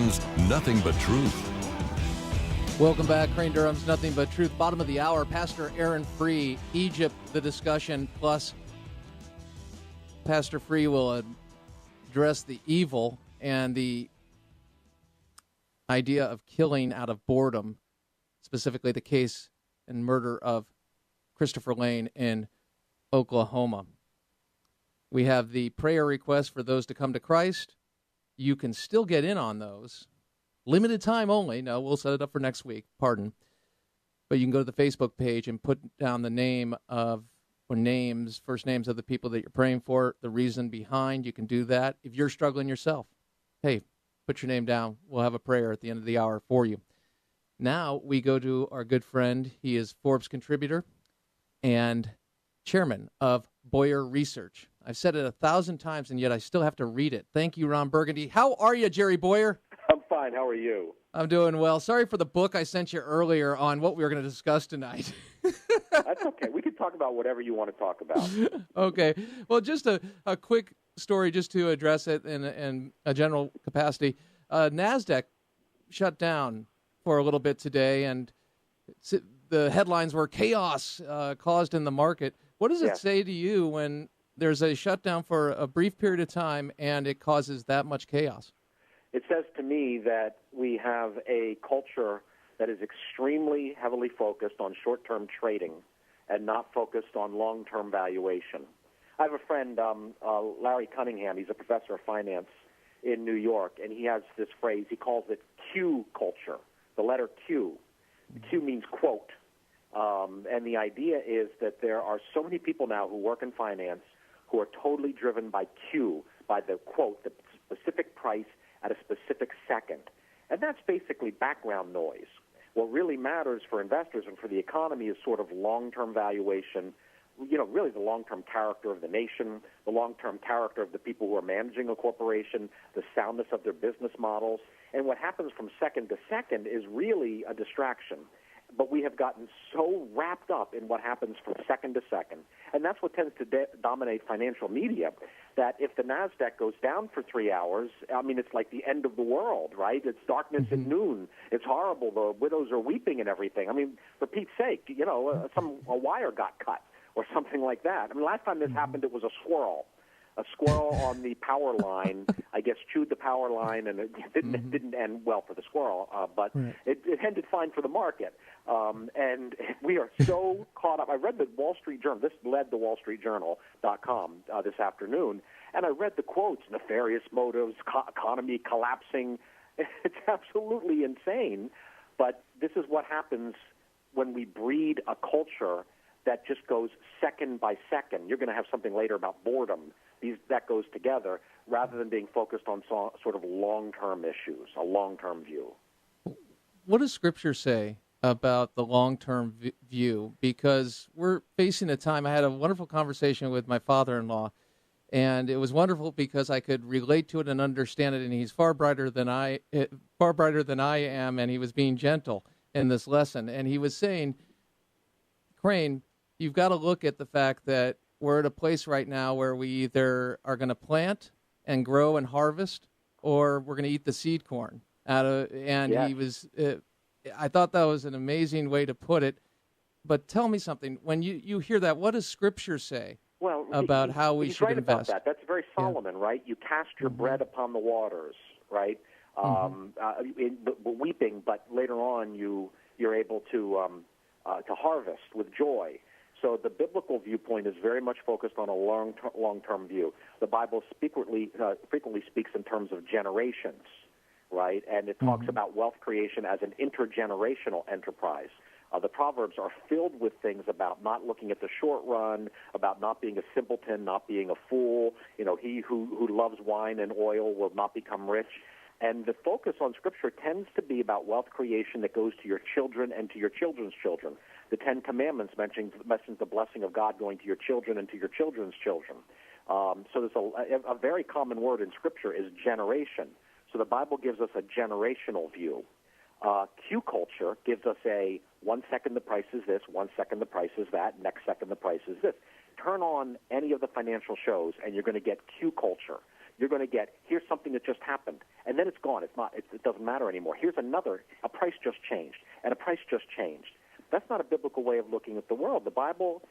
Durham's Nothing But Truth. Welcome back, Crane Durham's Nothing But Truth. Bottom of the hour, Pastor Aaron Free, Egypt, the discussion, plus Pastor Free will address the evil and the idea of killing out of boredom, specifically the case and murder of Christopher Lane in Oklahoma. We have the prayer request for those to come to Christ. You can still get in on those. Limited time only. No, we'll set it up for next week. Pardon. But you can go to the Facebook page and put down the name of, or names, first names of the people that you're praying for, the reason behind. You can do that. If you're struggling yourself, hey, put your name down. We'll have a prayer at the end of the hour for you. Now we go to our good friend. He is Forbes contributor and chairman of Bowyer Research. I've said it 1,000 times, and yet I still have to read it. Thank you, Ron Burgundy. How are you, Jerry Bowyer? I'm fine. How are you? I'm doing well. Sorry for the book I sent you earlier on what we were going to discuss tonight. That's okay. We can talk about whatever you want to talk about. Okay. Well, just a quick story just to address it in a general capacity. NASDAQ shut down for a little bit today, and the headlines were chaos caused in the market. What does it say to you when there's a shutdown for a brief period of time and it causes that much chaos? It says to me that we have a culture that is extremely heavily focused on short-term trading and not focused on long-term valuation. I have a friend, Larry Cunningham. He's a professor of finance in New York, and he has this phrase. He calls it Q culture, the letter Q. The Q means quote. And the idea is that there are so many people now who work in finance who are totally driven by Q, by the quote, the specific price at a specific second. And that's basically background noise. What really matters for investors and for the economy is sort of long-term valuation, really the long-term character of the nation, the long-term character of the people who are managing a corporation, the soundness of their business models. And what happens from second to second is really a distraction. But we have gotten so wrapped up in what happens from second to second. And that's what tends to dominate financial media, that if the NASDAQ goes down for 3 hours, I mean, it's like the end of the world, right? It's darkness at noon. It's horrible. The widows are weeping and everything. I mean, for Pete's sake, a wire got cut or something like that. I mean, last time this happened, it was a squirrel. A squirrel on the power line, I guess, chewed the power line, and it didn't end well for the squirrel, but it ended fine for the market. And we are so caught up. I read the Wall Street Journal. This led to WallStreetJournal.com this afternoon, and I read the quotes, nefarious motives, economy collapsing. It's absolutely insane, but this is what happens when we breed a culture that just goes second by second. You're going to have something later about boredom. That goes together rather than being focused on sort of long-term issues, a long-term view. What does Scripture say about the long-term view? Because we're facing a time. I had a wonderful conversation with my father-in-law, and it was wonderful because I could relate to it and understand it, and he's far brighter than I am, and he was being gentle in this lesson. And he was saying, Crane, you've got to look at the fact that we're at a place right now where we either are going to plant and grow and harvest, or we're going to eat the seed corn. He was. I thought that was an amazing way to put it. But tell me something. When you hear that, what does Scripture say about how we should right invest? About that. That's very Solomon, right? You cast your bread upon the waters, right? Weeping, but later on you're able to harvest with joy. So the biblical viewpoint is very much focused on a long-term view. The Bible frequently speaks in terms of generations, right? And it talks about wealth creation as an intergenerational enterprise. The Proverbs are filled with things about not looking at the short run, about not being a simpleton, not being a fool. He who loves wine and oil will not become rich. And the focus on Scripture tends to be about wealth creation that goes to your children and to your children's children. The Ten Commandments mentions the blessing of God going to your children and to your children's children. So there's a very common word in Scripture is generation. So the Bible gives us a generational view. Q culture gives us a 1 second the price is this, 1 second the price is that, next second the price is this. Turn on any of the financial shows and you're going to get Q culture. you're going to get, here's something that just happened, and then it's gone. It doesn't matter anymore. Here's a price just changed, and a price just changed. That's not a biblical way of looking at the world. The Bible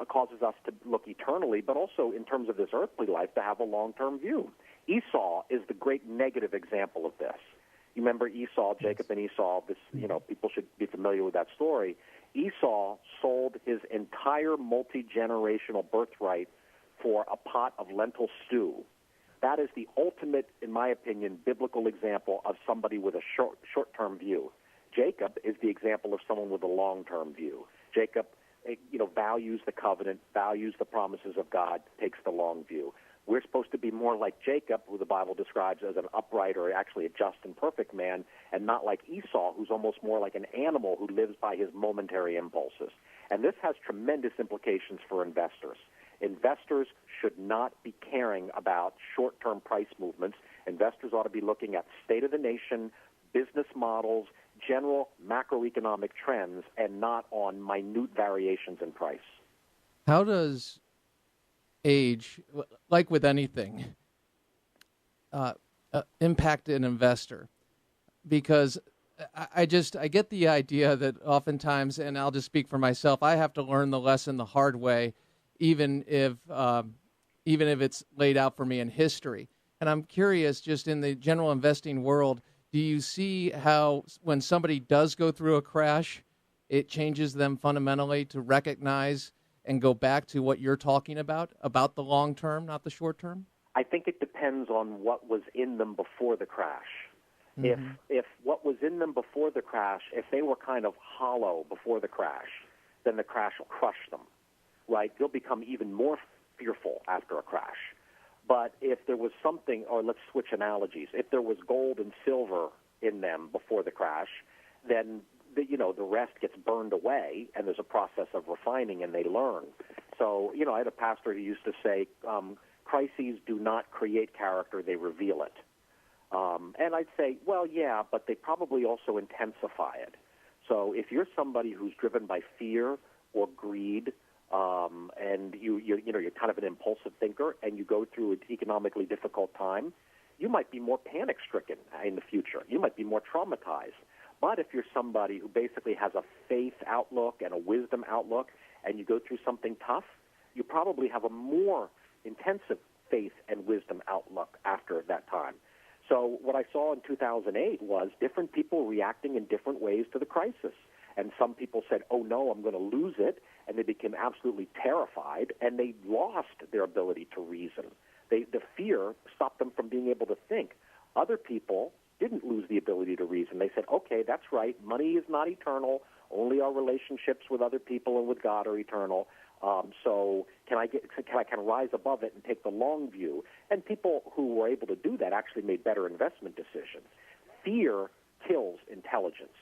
causes us to look eternally, but also in terms of this earthly life to have a long-term view. Esau is the great negative example of this. You remember Esau, Jacob and Esau, people should be familiar with that story. Esau sold his entire multi-generational birthright for a pot of lentil stew. That is the ultimate, in my opinion, biblical example of somebody with a short-term view. Jacob is the example of someone with a long-term view. Jacob, values the covenant, values the promises of God, takes the long view. We're supposed to be more like Jacob, who the Bible describes as an upright or actually a just and perfect man, and not like Esau, who's almost more like an animal who lives by his momentary impulses. And this has tremendous implications for investors. Investors should not be caring about short-term price movements. Investors ought to be looking at state of the nation, business models, general macroeconomic trends, and not on minute variations in price. How does age, like with anything, impact an investor? Because I get the idea that oftentimes, and I'll just speak for myself, I have to learn the lesson the hard way, even if it's laid out for me in history. And I'm curious, just in the general investing world, do you see how when somebody does go through a crash, it changes them fundamentally to recognize and go back to what you're talking about the long term, not the short term? I think it depends on what was in them before the crash. Mm-hmm. If what was in them before the crash, if they were kind of hollow before the crash, then the crash will crush them, right? They'll become even more fearful after a crash. But if there was something, or let's switch analogies, if there was gold and silver in them before the crash, then the rest gets burned away, and there's a process of refining, and they learn. So, I had a pastor who used to say, crises do not create character, they reveal it. And I'd say, well, yeah, but they probably also intensify it. So if you're somebody who's driven by fear or greed, and you're kind of an impulsive thinker, and you go through an economically difficult time, you might be more panic-stricken in the future. You might be more traumatized. But if you're somebody who basically has a faith outlook and a wisdom outlook, and you go through something tough, you probably have a more intensive faith and wisdom outlook after that time. So what I saw in 2008 was different people reacting in different ways to the crisis. And some people said, oh, no, I'm going to lose it, and they became absolutely terrified, and they lost their ability to reason. The fear stopped them from being able to think. Other people didn't lose the ability to reason. They said, okay, that's right, money is not eternal, only our relationships with other people and with God are eternal. So can I rise above it and take the long view? And people who were able to do that actually made better investment decisions. Fear kills intelligence.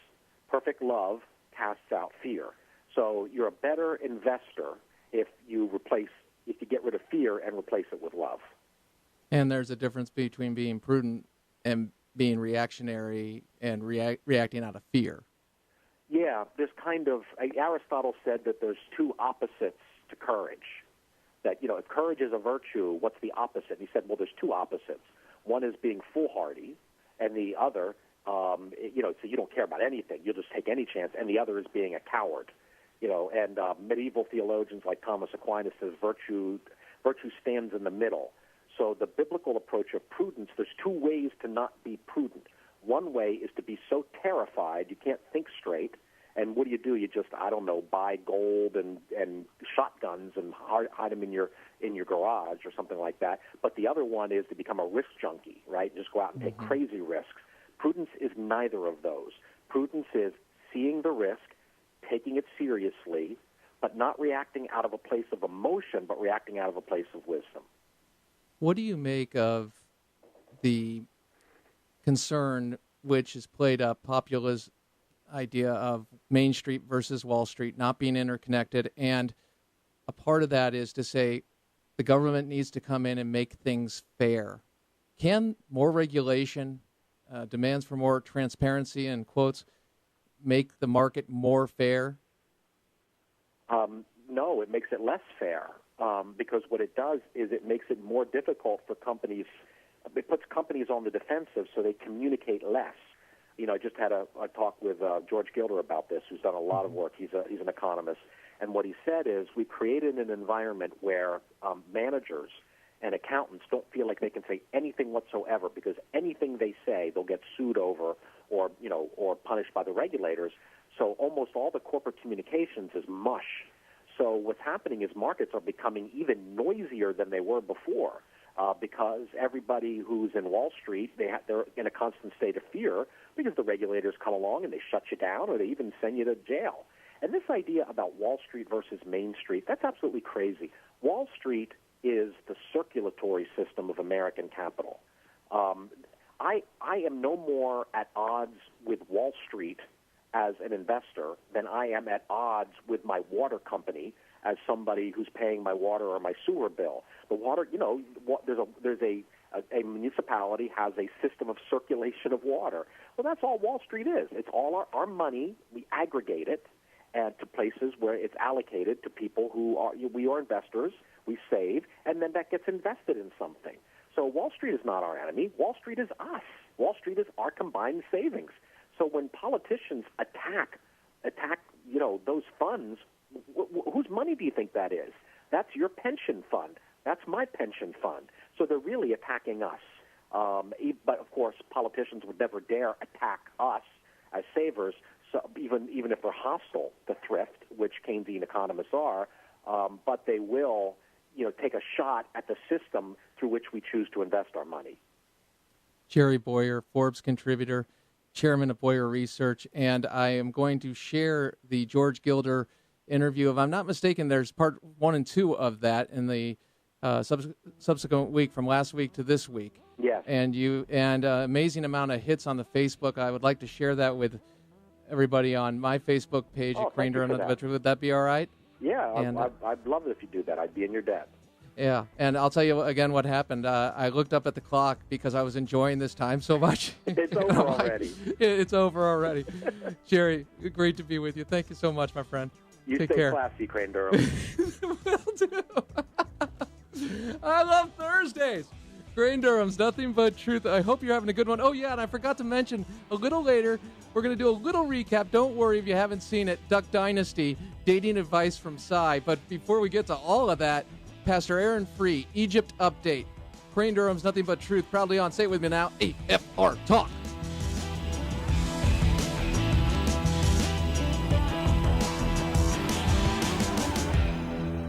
Perfect love casts out fear. So you're a better investor if you get rid of fear and replace it with love. And there's a difference between being prudent and being reactionary and reacting out of fear. Yeah, there's Aristotle said that there's two opposites to courage. That, if courage is a virtue, what's the opposite? He said, well, there's two opposites. One is being foolhardy, and the other, so you don't care about anything. You'll just take any chance. And the other is being a coward. And medieval theologians like Thomas Aquinas says virtue stands in the middle. So the biblical approach of prudence, there's two ways to not be prudent. One way is to be so terrified you can't think straight. And what do? You just, buy gold and shotguns and hide them in your garage or something like that. But the other one is to become a risk junkie, right? Just go out and take crazy risks. Prudence is neither of those. Prudence is seeing the risk, taking it seriously, but not reacting out of a place of emotion, but reacting out of a place of wisdom. What do you make of the concern which has played up populist idea of Main Street versus Wall Street not being interconnected, and a part of that is to say the government needs to come in and make things fair? Can more regulation, demands for more transparency, in quotes, make the market more fair? No, it makes it less fair, because what it does is it makes it more difficult for companies it puts companies on the defensive so they communicate less. I just had a talk with George Gilder about this, who's done a lot of work. He's an economist. And what he said is we created an environment where managers and accountants don't feel like they can say anything whatsoever, because anything they say they'll get sued over or punished by the regulators. So almost all the corporate communications is mush. So what's happening is markets are becoming even noisier than they were before because everybody who's in Wall Street, they're in a constant state of fear because the regulators come along and they shut you down or they even send you to jail. And this idea about Wall Street versus Main Street, that's absolutely crazy. Wall Street is the circulatory system of American capital. I am no more at odds with Wall Street as an investor than I am at odds with my water company as somebody who's paying my water or my sewer bill. The water, there's a municipality has a system of circulation of water. Well, that's all Wall Street is. It's all our money. We aggregate it and to places where it's allocated to people we are investors, we save, and then that gets invested in something. So Wall Street is not our enemy. Wall Street is us. Wall Street is our combined savings. So when politicians attack those funds, whose money do you think that is? That's your pension fund. That's my pension fund. So they're really attacking us. But of course, politicians would never dare attack us as savers. So even if they're hostile to thrift, which Keynesian economists are, but they will, take a shot at the system through which we choose to invest our money. Jerry Bowyer, Forbes contributor, chairman of Bowyer Research, and I am going to share the George Gilder interview. If I'm not mistaken, there's part 1 and 2 of that in the subsequent week, from last week to this week. Yes. And amazing amount of hits on the Facebook. I would like to share that with everybody on my Facebook page at Crane Durham. Would that be all right? Yeah, I'd love it if you do that. I'd be in your debt. Yeah, and I'll tell you again what happened. I looked up at the clock because I was enjoying this time so much. It's over already. It's over already. Jerry, great to be with you. Thank you so much, my friend. You Take stay care. classy, Crane Durham. Will do. I love Thursdays. Crane Durham's Nothing But Truth. I hope you're having a good one. Oh, yeah, and I forgot to mention, a little later, we're going to do a little recap. Don't worry if you haven't seen it. Duck Dynasty, dating advice from Cy. But before we get to all of that, Pastor Aaron Free, Egypt Update. Crane Durham's Nothing But Truth, proudly on, say it with me now, AFR Talk.